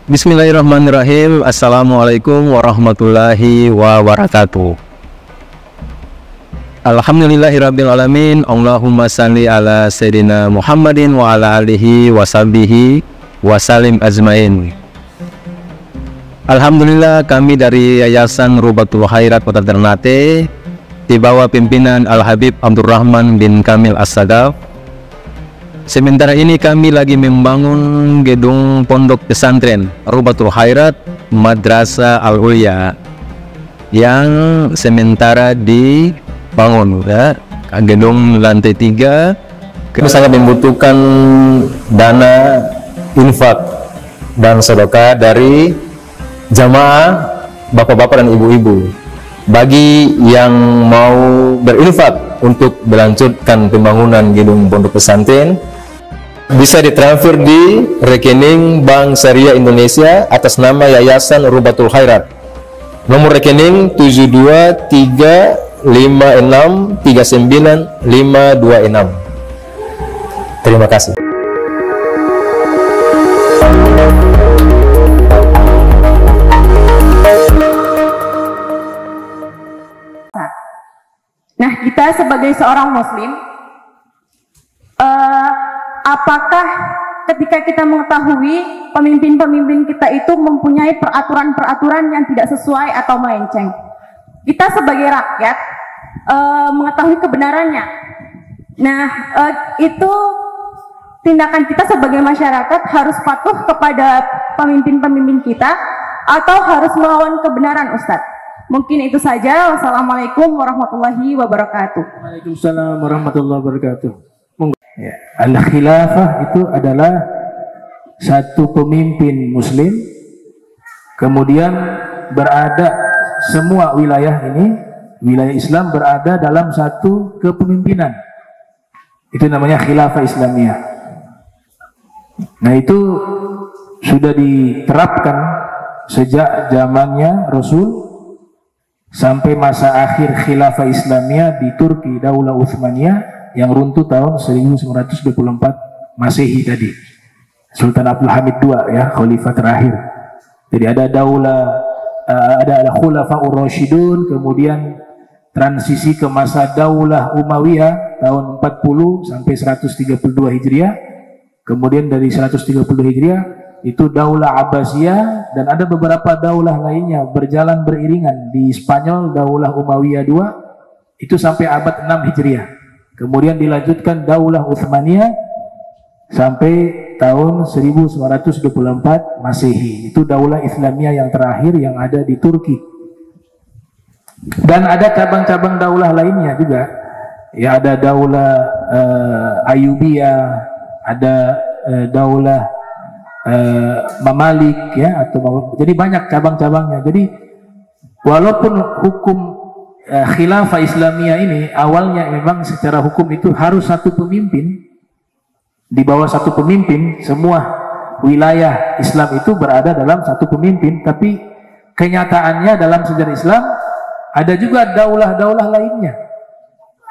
Bismillahirrahmanirrahim. Assalamualaikum warahmatullahi wabarakatuh. Alhamdulillahirrabbilalamin. Allahumma salli ala Sayyidina Muhammadin wa ala alihi wa sahbihi wa salim ajmain. Alhamdulillah, kami dari Yayasan Rubatul Khairat Kota Ternate di bawah pimpinan Al-Habib Abdurrahman bin Kamil As-Sadaf. Sementara ini kami lagi membangun gedung pondok pesantren Rubatul Khairat Madrasah Al-Ulya yang sementara dibangun, ya. Gedung lantai 3. Kami sangat membutuhkan dana infak dan sedekah dari jamaah bapak-bapak dan ibu-ibu. Bagi yang mau berinfak untuk melanjutkan pembangunan gedung pondok pesantren, bisa ditransfer di rekening Bank Syariah Indonesia atas nama Yayasan Rubatul Khairat. Nomor rekening 72356395526. Terima kasih. Nah, kita sebagai seorang muslim, apakah ketika kita mengetahui pemimpin-pemimpin kita itu mempunyai peraturan-peraturan yang tidak sesuai atau melenceng, kita sebagai rakyat mengetahui kebenarannya. Nah, itu tindakan kita sebagai masyarakat harus patuh kepada pemimpin-pemimpin kita atau harus melawan kebenaran, Ustadz? Mungkin itu saja. Wassalamualaikum warahmatullahi wabarakatuh. Waalaikumsalam warahmatullahi wabarakatuh. Ya, al-khilafah itu adalah satu pemimpin muslim, kemudian berada semua wilayah ini, wilayah Islam berada dalam satu kepemimpinan. Itu namanya khilafah Islamiyah. Nah, itu sudah diterapkan sejak zamannya Rasul sampai masa akhir khilafah Islamiyah di Turki, Daulah Utsmaniyah yang runtuh tahun 1924 Masehi tadi. Sultan Abdul Hamid II, ya, khalifah terakhir. Jadi ada ada Khulafaur Rasyidun, kemudian transisi ke masa Daulah Umayyah tahun 40 sampai 132 Hijriah. Kemudian dari 130 Hijriah itu Daulah Abbasiyah, dan ada beberapa daulah lainnya berjalan beriringan. Di Spanyol Daulah Umayyah II itu sampai abad 6 Hijriah. Kemudian dilanjutkan Daulah Utsmaniyah sampai tahun 1924 Masehi. Itu daulah Islamiyah yang terakhir yang ada di Turki. Dan ada cabang-cabang daulah lainnya juga. Ya, ada Daulah Ayyubiyah, ada Daulah Mamalik, ya, atau jadi banyak cabang-cabangnya. Jadi walaupun hukum khilafah Islamiyah ini awalnya memang secara hukum itu harus satu pemimpin, di bawah satu pemimpin semua wilayah Islam itu berada dalam satu pemimpin, tapi kenyataannya dalam sejarah Islam ada juga daulah-daulah lainnya.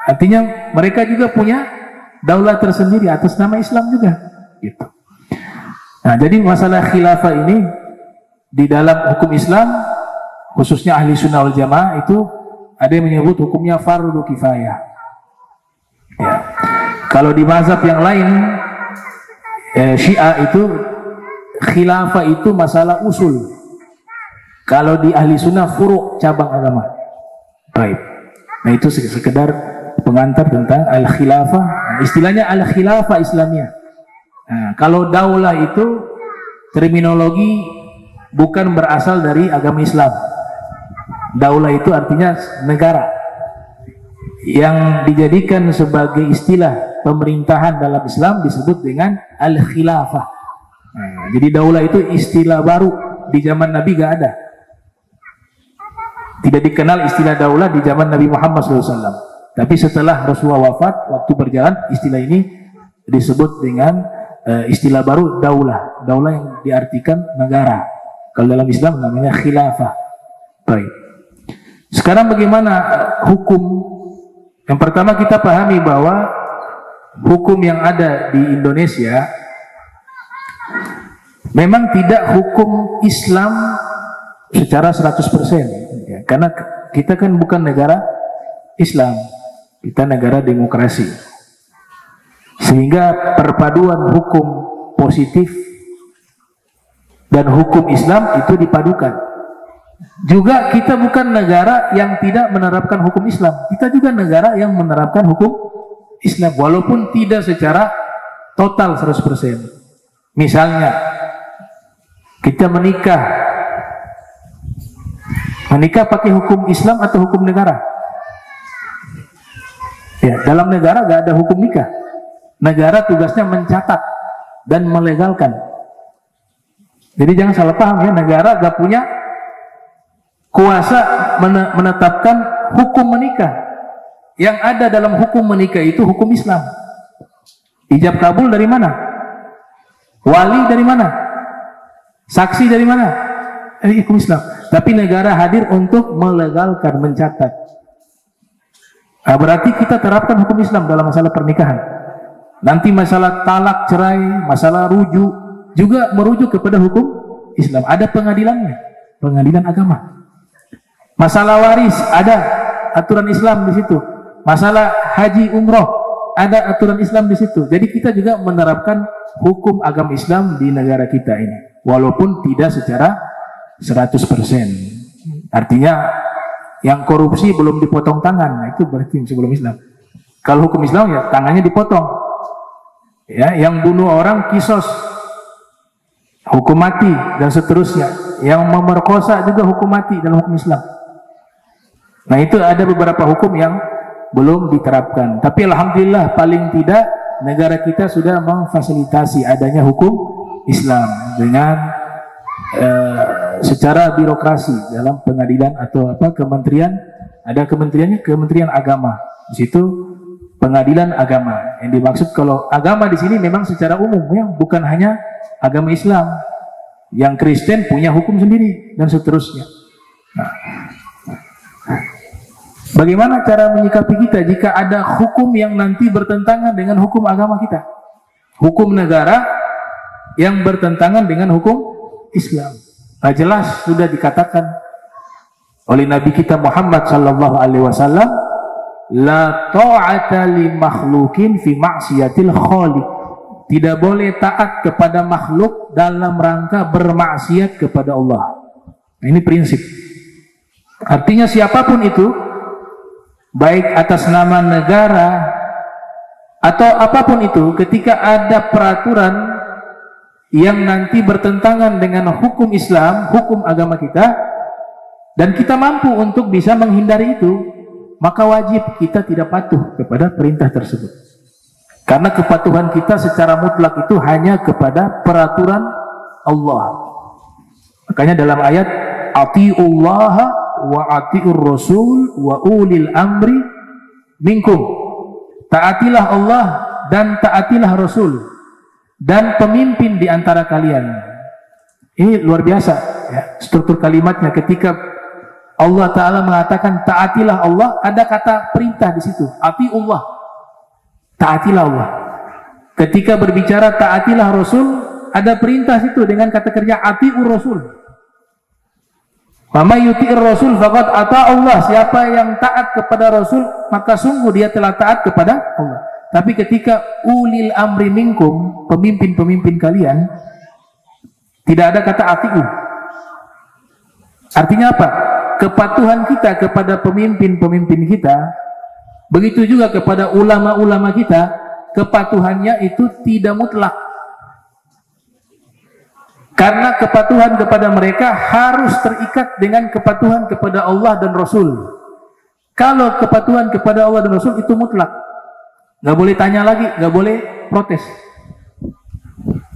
Artinya mereka juga punya daulah tersendiri atas nama Islam juga, gitu. Nah, jadi masalah khilafah ini di dalam hukum Islam, khususnya ahli sunnah wal jamaah, itu ada yang menyebut hukumnya fardu kifayah. Ya. Kalau di mazhab yang lain, Syiah, itu khilafah itu masalah usul. Kalau di ahli sunnah furu', cabang agama. Baik. Nah, itu sekedar pengantar tentang al-khilafah. Nah, istilahnya al-khilafah Islamiyah. Nah, kalau daulah itu terminologi bukan berasal dari agama Islam. Daulah itu artinya negara yang dijadikan sebagai istilah pemerintahan dalam Islam disebut dengan al-khilafah. Nah, jadi daulah itu istilah baru, di zaman Nabi gak ada. Tidak dikenal istilah daulah di zaman Nabi Muhammad SAW. Tapi setelah Rasulullah wafat, waktu berjalan, istilah ini disebut dengan istilah baru, daulah. Daulah yang diartikan negara. Kalau dalam Islam namanya khilafah. Baik. Sekarang bagaimana hukum? Yang pertama kita pahami bahwa hukum yang ada di Indonesia Memang tidak hukum Islam secara 100%, ya, karena kita kan bukan negara Islam, kita negara demokrasi, sehingga perpaduan hukum positif dan hukum Islam itu dipadukan. Juga kita bukan negara yang tidak menerapkan hukum Islam, kita juga negara yang menerapkan hukum Islam walaupun tidak secara total 100%. Misalnya kita menikah pakai hukum Islam atau hukum negara? Ya, dalam negara gak ada hukum nikah. Negara tugasnya mencatat dan melegalkan. Jadi jangan salah paham ya, negara gak punya kuasa menetapkan hukum menikah. Yang ada dalam hukum menikah itu hukum Islam. Ijab kabul dari mana? Wali dari mana? Saksi dari mana? Hukum Islam. Tapi negara hadir untuk melegalkan, mencatat. Nah, berarti kita terapkan hukum Islam dalam masalah pernikahan. Nanti masalah talak, cerai, masalah rujuk juga merujuk kepada hukum Islam. Ada pengadilannya, pengadilan agama. Masalah waris ada aturan Islam di situ. Masalah haji umroh ada aturan Islam di situ. Jadi kita juga menerapkan hukum agama Islam di negara kita ini, walaupun tidak secara 100%. Artinya yang korupsi belum dipotong tangan, nah itu berarti sebelum Islam. Kalau hukum Islam ya tangannya dipotong. Ya, yang bunuh orang kisos, hukum mati dan seterusnya. Yang memerkosa juga hukum mati dalam hukum Islam. Nah itu ada beberapa hukum yang belum diterapkan. Tapi alhamdulillah paling tidak negara kita sudah memfasilitasi adanya hukum Islam dengan secara birokrasi dalam pengadilan atau kementerian. Ada kementeriannya, Kementerian Agama. Di situ pengadilan agama. Yang dimaksud kalau agama di sini memang secara umum ya, bukan hanya agama Islam. Yang Kristen punya hukum sendiri dan seterusnya. Nah, bagaimana cara menyikapi kita jika ada hukum yang nanti bertentangan dengan hukum agama kita? Hukum negara yang bertentangan dengan hukum Islam. Nah, jelas sudah dikatakan oleh Nabi kita Muhammad sallallahu alaihi wasallam, la ta'ata li makhlukin fi ma'siyatil khaliq. Tidak boleh taat kepada makhluk dalam rangka bermaksiat kepada Allah. Nah, ini prinsip. Artinya siapapun itu, baik atas nama negara atau apapun itu, ketika ada peraturan yang nanti bertentangan dengan hukum Islam, hukum agama kita, dan kita mampu untuk bisa menghindari itu, maka wajib kita tidak patuh kepada perintah tersebut. Karena kepatuhan kita secara mutlak itu hanya kepada peraturan Allah. Makanya dalam ayat atiullaha wa atiur rasul wa ulil amri minkum. Taatilah Allah dan taatilah Rasul dan pemimpin di antara kalian. Ini luar biasa ya, struktur kalimatnya. Ketika Allah Ta'ala mengatakan taatilah Allah, ada kata perintah di situ, atiullah, taatilah Allah. Ketika berbicara taatilah Rasul, ada perintah situ dengan kata kerja atiur Rasul. Mama yuti'ir Rasul faqad ata Allah. Siapa yang taat kepada Rasul, maka sungguh dia telah taat kepada Allah. Tapi ketika ulil amri minkum, pemimpin-pemimpin kalian, tidak ada kata atiu. Artinya apa? Kepatuhan kita kepada pemimpin-pemimpin kita, begitu juga kepada ulama-ulama kita, kepatuhannya itu tidak mutlak. Karena kepatuhan kepada mereka harus terikat dengan kepatuhan kepada Allah dan Rasul. Kalau kepatuhan kepada Allah dan Rasul itu mutlak, nggak boleh tanya lagi, nggak boleh protes.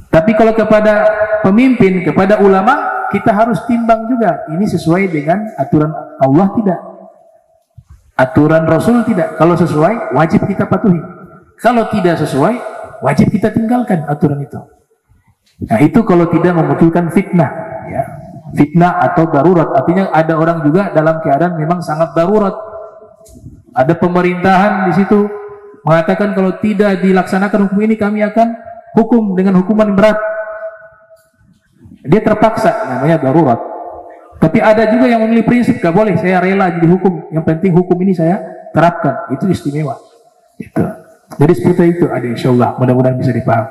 Tapi kalau kepada pemimpin, kepada ulama, kita harus timbang juga. Ini sesuai dengan aturan Allah tidak? Aturan Rasul tidak? Kalau sesuai, wajib kita patuhi. Kalau tidak sesuai, wajib kita tinggalkan aturan itu. Nah itu kalau tidak memunculkan fitnah, ya. Fitnah atau darurat. Artinya ada orang juga dalam keadaan memang sangat darurat. Ada pemerintahan di situ mengatakan kalau tidak dilaksanakan hukum ini kami akan hukum dengan hukuman berat. Dia terpaksa, namanya darurat. Tapi ada juga yang memilih prinsip, gak boleh, saya rela jadi hukum, yang penting hukum ini saya terapkan, itu istimewa. Itu. Jadi seperti itu ada, insya Allah, mudah-mudahan bisa dipahami.